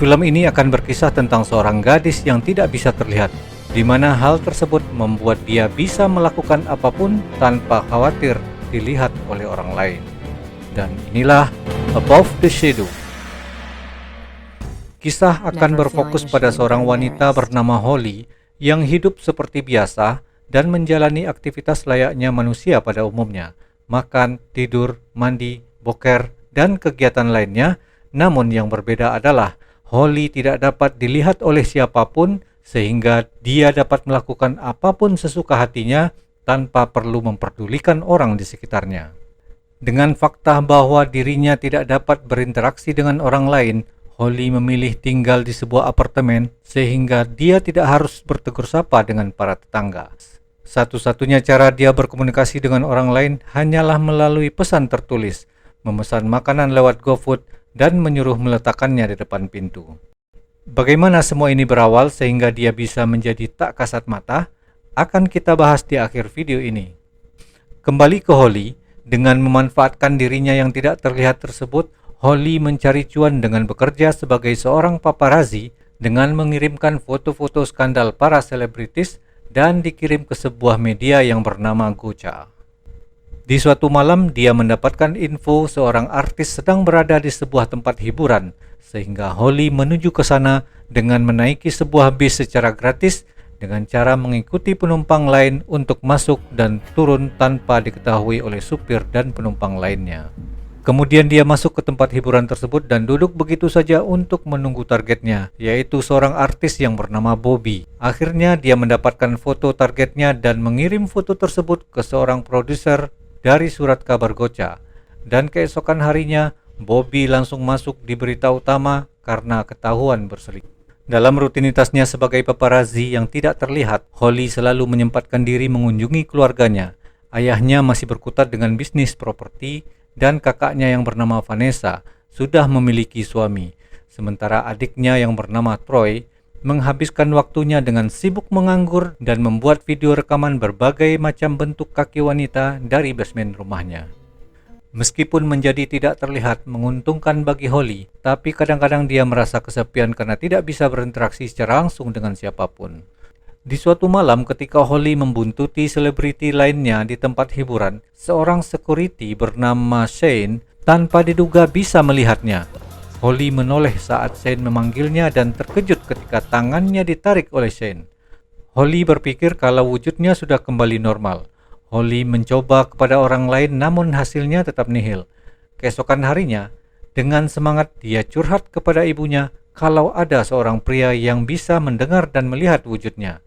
Film ini akan berkisah tentang seorang gadis yang tidak bisa terlihat, di mana hal tersebut membuat dia bisa melakukan apapun tanpa khawatir dilihat oleh orang lain. Dan inilah Above the Shadow. Kisah akan berfokus pada seorang wanita bernama Holly yang hidup seperti biasa dan menjalani aktivitas layaknya manusia pada umumnya, makan, tidur, mandi, boker, dan kegiatan lainnya. Namun yang berbeda adalah Holly tidak dapat dilihat oleh siapapun sehingga dia dapat melakukan apapun sesuka hatinya tanpa perlu memperdulikan orang di sekitarnya. Dengan fakta bahwa dirinya tidak dapat berinteraksi dengan orang lain, Holly memilih tinggal di sebuah apartemen sehingga dia tidak harus bertegur sapa dengan para tetangga. Satu-satunya cara dia berkomunikasi dengan orang lain hanyalah melalui pesan tertulis, memesan makanan lewat GoFood, dan menyuruh meletakkannya di depan pintu. Bagaimana semua ini berawal sehingga dia bisa menjadi tak kasat mata, akan kita bahas di akhir video ini. Kembali ke Holly, dengan memanfaatkan dirinya yang tidak terlihat tersebut, Holly mencari cuan dengan bekerja sebagai seorang paparazzi dengan mengirimkan foto-foto skandal para selebritis dan dikirim ke sebuah media yang bernama Gocha. Di suatu malam, dia mendapatkan info seorang artis sedang berada di sebuah tempat hiburan, sehingga Holly menuju ke sana dengan menaiki sebuah bis secara gratis dengan cara mengikuti penumpang lain untuk masuk dan turun tanpa diketahui oleh supir dan penumpang lainnya. Kemudian dia masuk ke tempat hiburan tersebut dan duduk begitu saja untuk menunggu targetnya, yaitu seorang artis yang bernama Bobby. Akhirnya dia mendapatkan foto targetnya dan mengirim foto tersebut ke seorang produser dari surat kabar Gocha, dan keesokan harinya Bobby langsung masuk di berita utama karena ketahuan berselingkuh. Dalam rutinitasnya sebagai paparazzi yang tidak terlihat, Holly selalu menyempatkan diri mengunjungi keluarganya. Ayahnya masih berkutat dengan bisnis properti dan kakaknya yang bernama Vanessa sudah memiliki suami, sementara adiknya yang bernama Troy menghabiskan waktunya dengan sibuk menganggur dan membuat video rekaman berbagai macam bentuk kaki wanita dari basement rumahnya. Meskipun menjadi tidak terlihat menguntungkan bagi Holly, tapi kadang-kadang dia merasa kesepian karena tidak bisa berinteraksi secara langsung dengan siapapun. Di suatu malam ketika Holly membuntuti selebriti lainnya di tempat hiburan, seorang security bernama Shane tanpa diduga bisa melihatnya. Holly menoleh saat Shane memanggilnya dan terkejut ketika tangannya ditarik oleh Shane. Holly berpikir kalau wujudnya sudah kembali normal. Holly mencoba kepada orang lain namun hasilnya tetap nihil. Keesokan harinya, dengan semangat dia curhat kepada ibunya kalau ada seorang pria yang bisa mendengar dan melihat wujudnya.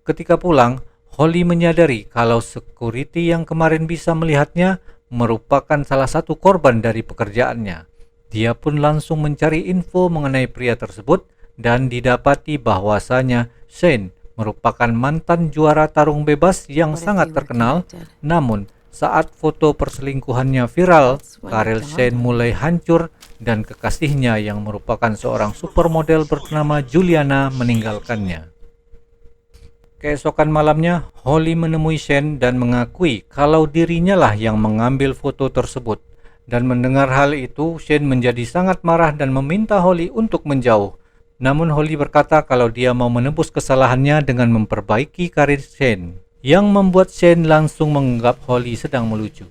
Ketika pulang, Holly menyadari kalau security yang kemarin bisa melihatnya merupakan salah satu korban dari pekerjaannya. Dia pun langsung mencari info mengenai pria tersebut dan didapati bahwasanya Shane merupakan mantan juara tarung bebas yang sangat terkenal. Namun, saat foto perselingkuhannya viral, karir Shane mulai hancur dan kekasihnya yang merupakan seorang supermodel bernama Juliana meninggalkannya. Keesokan malamnya, Holly menemui Shane dan mengakui kalau dirinya lah yang mengambil foto tersebut. Dan mendengar hal itu, Shane menjadi sangat marah dan meminta Holly untuk menjauh. Namun Holly berkata kalau dia mau menebus kesalahannya dengan memperbaiki karir Shane, yang membuat Shane langsung menganggap Holly sedang melucu.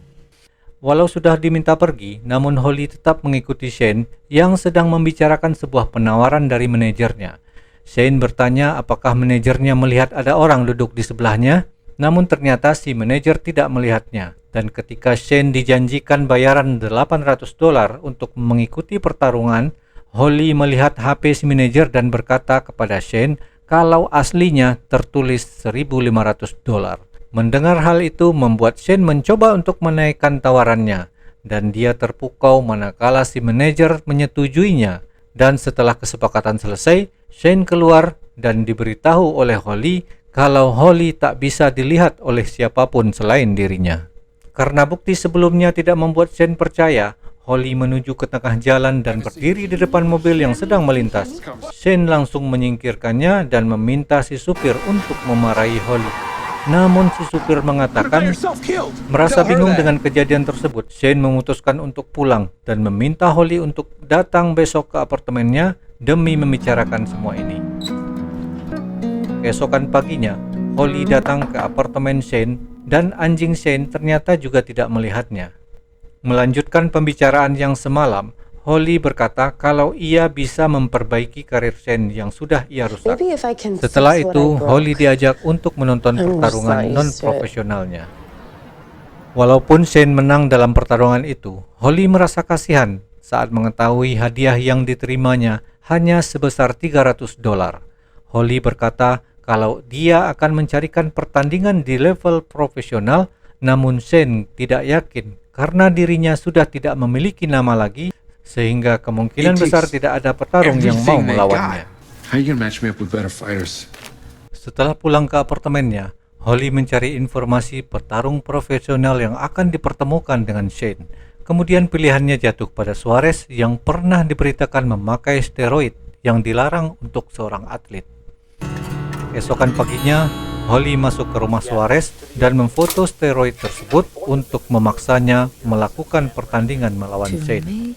Walau sudah diminta pergi, namun Holly tetap mengikuti Shane yang sedang membicarakan sebuah penawaran dari manajernya. Shane bertanya apakah manajernya melihat ada orang duduk di sebelahnya, namun ternyata si manajer tidak melihatnya. Dan ketika Shane dijanjikan bayaran $800 untuk mengikuti pertarungan, Holly melihat HP si manajer dan berkata kepada Shane kalau aslinya tertulis $1.500. Mendengar hal itu membuat Shane mencoba untuk menaikkan tawarannya, dan dia terpukau manakala si manajer menyetujuinya. Dan setelah kesepakatan selesai, Shane keluar dan diberitahu oleh Holly kalau Holly tak bisa dilihat oleh siapapun selain dirinya. Karena bukti sebelumnya tidak membuat Shane percaya, Holly menuju ke tengah jalan dan berdiri di depan mobil yang sedang melintas. Shane langsung menyingkirkannya dan meminta si supir untuk memarahi Holly. Namun si supir mengatakan merasa bingung dengan kejadian tersebut. Shane memutuskan untuk pulang dan meminta Holly untuk datang besok ke apartemennya demi membicarakan semua ini. Keesokan paginya, Holly datang ke apartemen Shane dan anjing Shane ternyata juga tidak melihatnya. Melanjutkan pembicaraan yang semalam, Holly berkata kalau ia bisa memperbaiki karir Shane yang sudah ia rusak. Setelah itu, Holly diajak untuk menonton pertarungan non-profesionalnya. Walaupun Shane menang dalam pertarungan itu, Holly merasa kasihan saat mengetahui hadiah yang diterimanya hanya sebesar $300. Holly berkata kalau dia akan mencarikan pertandingan di level profesional, namun Shane tidak yakin karena dirinya sudah tidak memiliki nama lagi, sehingga kemungkinan besar tidak ada petarung yang mau melawannya. Setelah pulang ke apartemennya, Holly mencari informasi petarung profesional yang akan dipertemukan dengan Shane. Kemudian pilihannya jatuh pada Suarez yang pernah diberitakan memakai steroid yang dilarang untuk seorang atlet. Esokan paginya, Holly masuk ke rumah Suarez dan memfoto steroid tersebut untuk memaksanya melakukan pertandingan melawan Shane.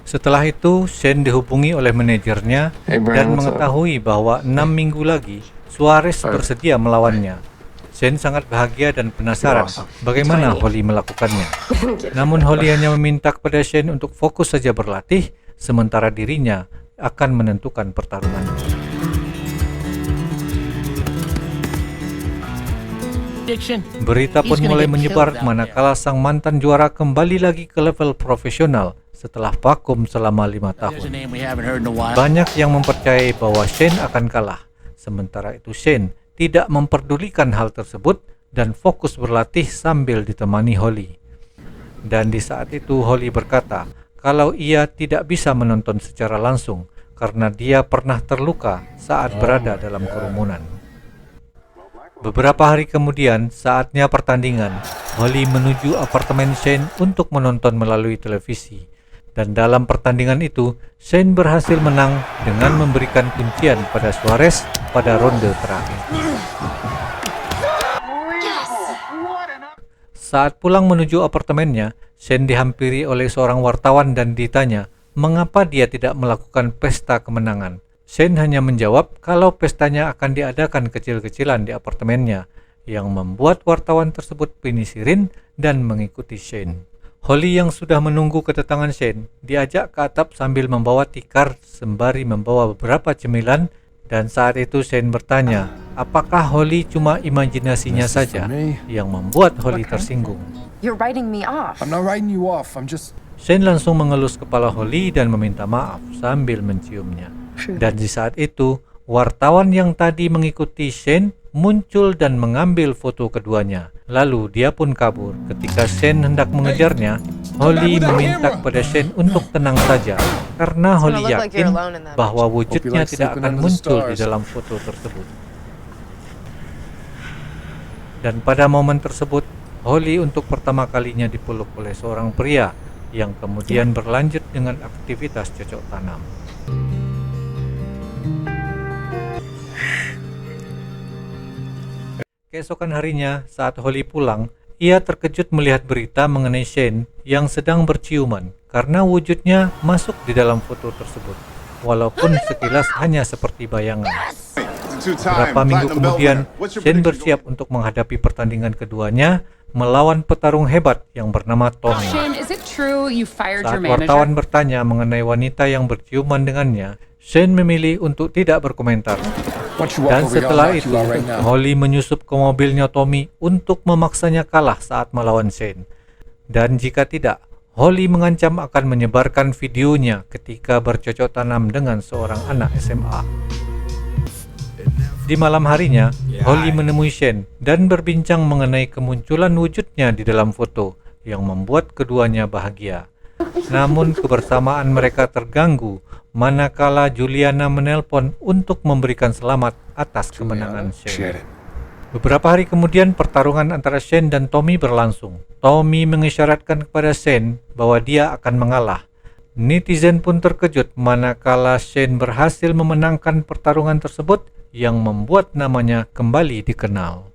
Setelah itu, Shane dihubungi oleh manajernya dan mengetahui bahwa 6 minggu lagi Suarez bersedia melawannya. Shane sangat bahagia dan penasaran bagaimana Holly melakukannya. Namun Holly hanya meminta kepada Shane untuk fokus saja berlatih, sementara dirinya akan menentukan pertarungan. Berita pun mulai menyebar manakala sang mantan juara kembali lagi ke level profesional setelah vakum selama 5 tahun. Banyak yang mempercayai bahwa Shane akan kalah, sementara itu Shane tidak memperdulikan hal tersebut dan fokus berlatih sambil ditemani Holly. Dan di saat itu Holly berkata kalau ia tidak bisa menonton secara langsung karena dia pernah terluka saat berada dalam kerumunan. Beberapa hari kemudian, saatnya pertandingan, Holly menuju apartemen Shane untuk menonton melalui televisi. Dan dalam pertandingan itu, Shane berhasil menang dengan memberikan kuncian pada Suarez pada ronde terakhir. Saat pulang menuju apartemennya, Shane dihampiri oleh seorang wartawan dan ditanya mengapa dia tidak melakukan pesta kemenangan. Shane hanya menjawab kalau pestanya akan diadakan kecil-kecilan di apartemennya, yang membuat wartawan tersebut penisirin dan mengikuti Shane. Holly yang sudah menunggu kedatangan Shane diajak ke atap sambil membawa tikar sembari membawa beberapa cemilan, dan saat itu Shane bertanya apakah Holly cuma imajinasinya saja yang membuat Holly tersinggung. Shane langsung mengelus kepala Holly dan meminta maaf sambil menciumnya. Dan di saat itu, wartawan yang tadi mengikuti Shane muncul dan mengambil foto keduanya. Lalu dia pun kabur. Ketika Shane hendak mengejarnya, Holly meminta kepada Shane untuk tenang saja karena Holly yakin bahwa wujudnya tidak akan muncul di dalam foto tersebut. Dan pada momen tersebut, Holly untuk pertama kalinya dipeluk oleh seorang pria yang kemudian berlanjut dengan aktivitas cocok tanam. Keesokan harinya, saat Holly pulang, ia terkejut melihat berita mengenai Shane yang sedang berciuman karena wujudnya masuk di dalam foto tersebut, walaupun sekilas hanya seperti bayangan. Beberapa minggu kemudian, Shane bersiap untuk menghadapi pertandingan keduanya melawan petarung hebat yang bernama Tommy. Saat wartawan bertanya mengenai wanita yang berciuman dengannya, Shane memilih untuk tidak berkomentar. Dan setelah itu, Holly menyusup ke mobilnya Tommy untuk memaksanya kalah saat melawan Shane. Dan jika tidak, Holly mengancam akan menyebarkan videonya ketika bercocok tanam dengan seorang anak SMA. Di malam harinya, Holly menemui Shane dan berbincang mengenai kemunculan wujudnya di dalam foto yang membuat keduanya bahagia. Namun kebersamaan mereka terganggu manakala Juliana menelpon untuk memberikan selamat atas kemenangan Shane. Beberapa hari kemudian pertarungan antara Shane dan Tommy berlangsung. Tommy mengisyaratkan kepada Shane bahwa dia akan mengalah. Netizen pun terkejut manakala Shane berhasil memenangkan pertarungan tersebut yang membuat namanya kembali dikenal.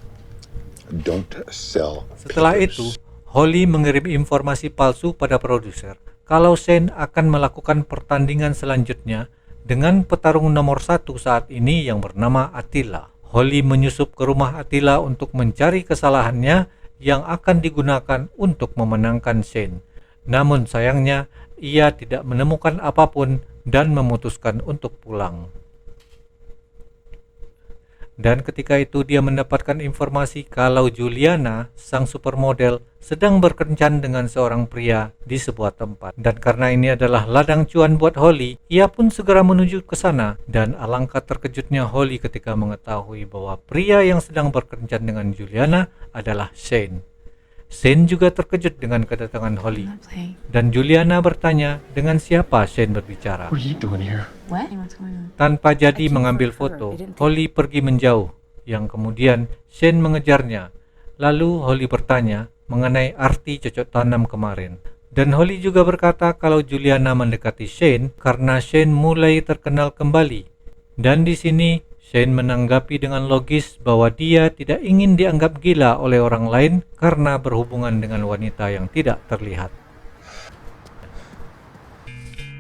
Don't sell Setelah itu, Holly mengirim informasi palsu pada produser kalau Shane akan melakukan pertandingan selanjutnya dengan petarung nomor 1 saat ini yang bernama Attila. Holly menyusup ke rumah Attila untuk mencari kesalahannya yang akan digunakan untuk memenangkan Shane. Namun sayangnya, ia tidak menemukan apapun dan memutuskan untuk pulang. Dan ketika itu dia mendapatkan informasi kalau Juliana, sang supermodel, sedang berkencan dengan seorang pria di sebuah tempat. Dan karena ini adalah ladang cuan buat Holly, ia pun segera menuju ke sana. Dan alangkah terkejutnya Holly ketika mengetahui bahwa pria yang sedang berkencan dengan Juliana adalah Shane. Shane juga terkejut dengan kedatangan Holly. Dan Juliana bertanya dengan siapa Shane berbicara. What are you doing here? What? What's going on? Tanpa jadi mengambil foto, Holly pergi menjauh, yang kemudian Shane mengejarnya. Lalu Holly bertanya mengenai arti cocok tanam kemarin. Dan Holly juga berkata kalau Juliana mendekati Shane karena Shane mulai terkenal kembali. Dan di sini Shane menanggapi dengan logis bahwa dia tidak ingin dianggap gila oleh orang lain karena berhubungan dengan wanita yang tidak terlihat.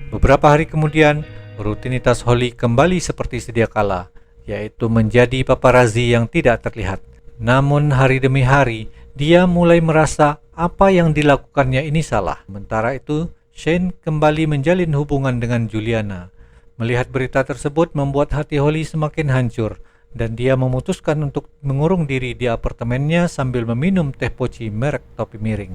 Beberapa hari kemudian, rutinitas Holly kembali seperti sedia kala, yaitu menjadi paparazzi yang tidak terlihat. Namun hari demi hari, dia mulai merasa apa yang dilakukannya ini salah. Sementara itu, Shane kembali menjalin hubungan dengan Juliana. Melihat berita tersebut membuat hati Holly semakin hancur, dan dia memutuskan untuk mengurung diri di apartemennya sambil meminum teh poci merek topi miring.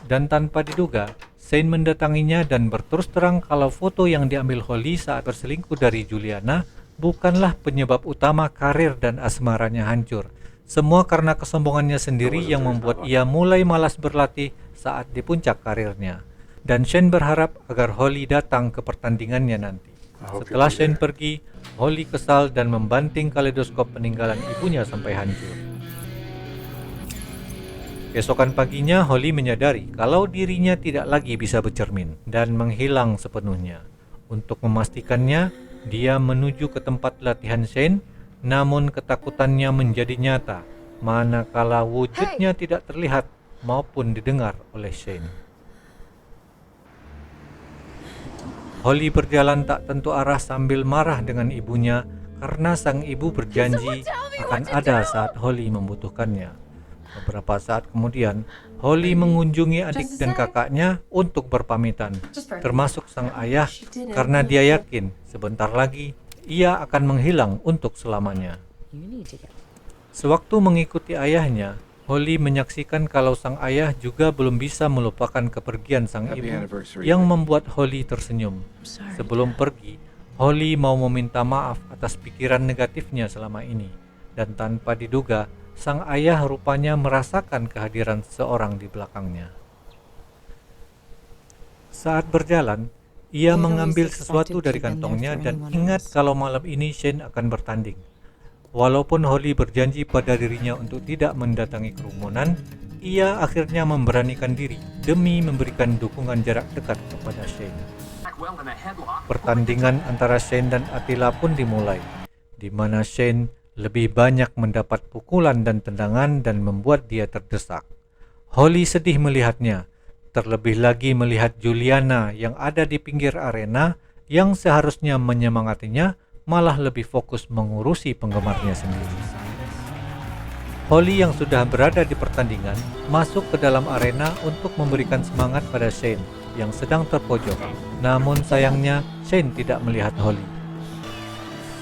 Dan tanpa diduga, Shane mendatanginya dan berterus terang kalau foto yang diambil Holly saat berselingkuh dari Juliana bukanlah penyebab utama karir dan asmaranya hancur. Semua karena kesombongannya sendiri yang membuat ia mulai malas berlatih saat di puncak karirnya. Dan Shane berharap agar Holly datang ke pertandingannya nanti. Setelah Shane pergi, Holly kesal dan membanting kaleidoskop peninggalan ibunya sampai hancur. Keesokan paginya, Holly menyadari kalau dirinya tidak lagi bisa bercermin dan menghilang sepenuhnya. Untuk memastikannya, dia menuju ke tempat latihan Shane, namun ketakutannya menjadi nyata manakala wujudnya tidak terlihat maupun didengar oleh Shane. Holly berjalan tak tentu arah sambil marah dengan ibunya karena sang ibu berjanji akan ada saat Holly membutuhkannya. Beberapa saat kemudian, Holly mengunjungi adik dan kakaknya untuk berpamitan, termasuk sang ayah, karena dia yakin sebentar lagi ia akan menghilang untuk selamanya. Sewaktu mengikuti ayahnya, Holly menyaksikan kalau sang ayah juga belum bisa melupakan kepergian sang ibu, yang membuat Holly tersenyum. Sebelum pergi, Holly mau meminta maaf atas pikiran negatifnya selama ini, dan tanpa diduga, sang ayah rupanya merasakan kehadiran seseorang di belakangnya. Saat berjalan, ia mengambil sesuatu dari kantongnya dan ingat kalau malam ini Shane akan bertanding. Walaupun Holly berjanji pada dirinya untuk tidak mendatangi kerumunan, ia akhirnya memberanikan diri demi memberikan dukungan jarak dekat kepada Shane. Pertandingan antara Shane dan Attila pun dimulai, di mana Shane lebih banyak mendapat pukulan dan tendangan dan membuat dia terdesak. Holly sedih melihatnya, terlebih lagi melihat Juliana yang ada di pinggir arena yang seharusnya menyemangatinya malah lebih fokus mengurusi penggemarnya sendiri. Holly yang sudah berada di pertandingan masuk ke dalam arena untuk memberikan semangat pada Shane yang sedang terpojok. Namun sayangnya Shane tidak melihat Holly.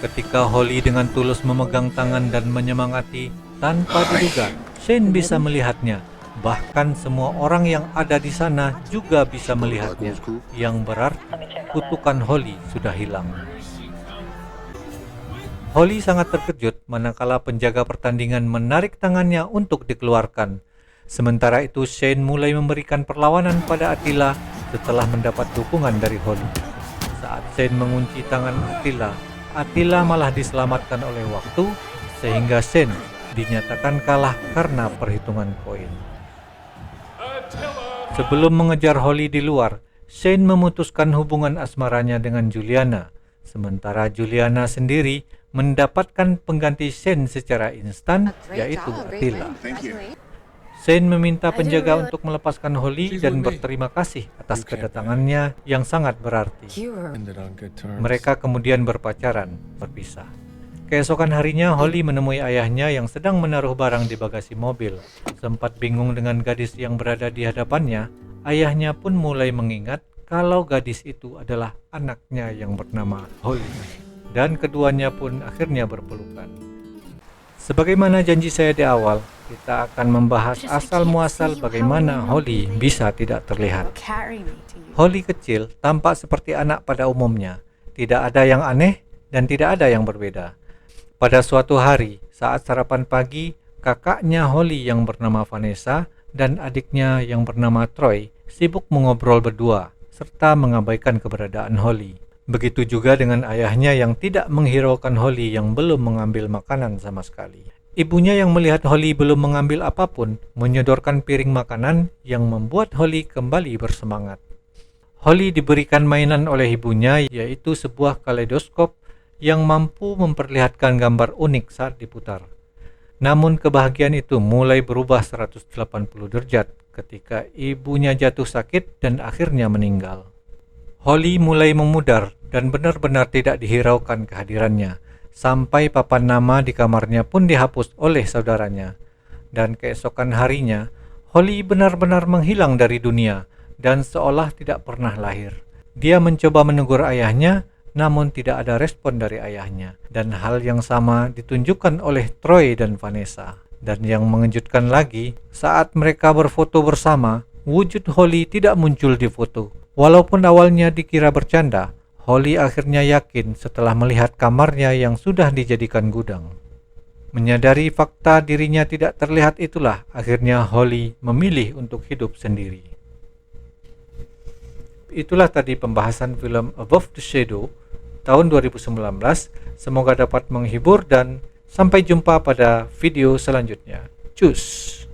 Ketika Holly dengan tulus memegang tangan dan menyemangati, tanpa diduga Shane bisa melihatnya. Bahkan semua orang yang ada di sana juga bisa melihatnya, yang berarti kutukan Holly sudah hilang. Holly sangat terkejut manakala penjaga pertandingan menarik tangannya untuk dikeluarkan. Sementara itu Shane mulai memberikan perlawanan pada Attila setelah mendapat dukungan dari Holly. Saat Shane mengunci tangan Attila, Attila malah diselamatkan oleh waktu sehingga Shane dinyatakan kalah karena perhitungan poin. Sebelum mengejar Holly di luar, Shane memutuskan hubungan asmaranya dengan Juliana. Sementara Juliana sendiri mendapatkan pengganti Shane secara instan, yaitu Attila. Shane meminta penjaga untuk melepaskan Holly dan berterima kasih atas kedatangannya yang sangat berarti. Mereka kemudian berpisah. Keesokan harinya, Holly menemui ayahnya yang sedang menaruh barang di bagasi mobil. Sempat bingung dengan gadis yang berada di hadapannya, ayahnya pun mulai mengingat kalau gadis itu adalah anaknya yang bernama Holly. Dan keduanya pun akhirnya berpelukan. Sebagaimana janji saya di awal, kita akan membahas asal-muasal bagaimana Holly bisa tidak terlihat. Holly kecil tampak seperti anak pada umumnya. Tidak ada yang aneh dan tidak ada yang berbeda. Pada suatu hari, saat sarapan pagi, kakaknya Holly yang bernama Vanessa dan adiknya yang bernama Troy sibuk mengobrol berdua, serta mengabaikan keberadaan Holly. Begitu juga dengan ayahnya yang tidak menghiraukan Holly yang belum mengambil makanan sama sekali. Ibunya yang melihat Holly belum mengambil apapun, menyodorkan piring makanan yang membuat Holly kembali bersemangat. Holly diberikan mainan oleh ibunya, yaitu sebuah kaleidoskop yang mampu memperlihatkan gambar unik saat diputar. Namun kebahagiaan itu mulai berubah 180 derajat ketika ibunya jatuh sakit dan akhirnya meninggal. Holly mulai memudar dan benar-benar tidak dihiraukan kehadirannya, sampai papan nama di kamarnya pun dihapus oleh saudaranya. Dan keesokan harinya, Holly benar-benar menghilang dari dunia dan seolah tidak pernah lahir. Dia mencoba menegur ayahnya, namun tidak ada respon dari ayahnya. Dan hal yang sama ditunjukkan oleh Troy dan Vanessa. Dan yang mengejutkan lagi, saat mereka berfoto bersama, wujud Holly tidak muncul di foto. Walaupun awalnya dikira bercanda, Holly akhirnya yakin setelah melihat kamarnya yang sudah dijadikan gudang. Menyadari fakta dirinya tidak terlihat itulah akhirnya Holly memilih untuk hidup sendiri. Itulah tadi pembahasan film Above the Shadow tahun 2019. Semoga dapat menghibur dan sampai jumpa pada video selanjutnya. Cus!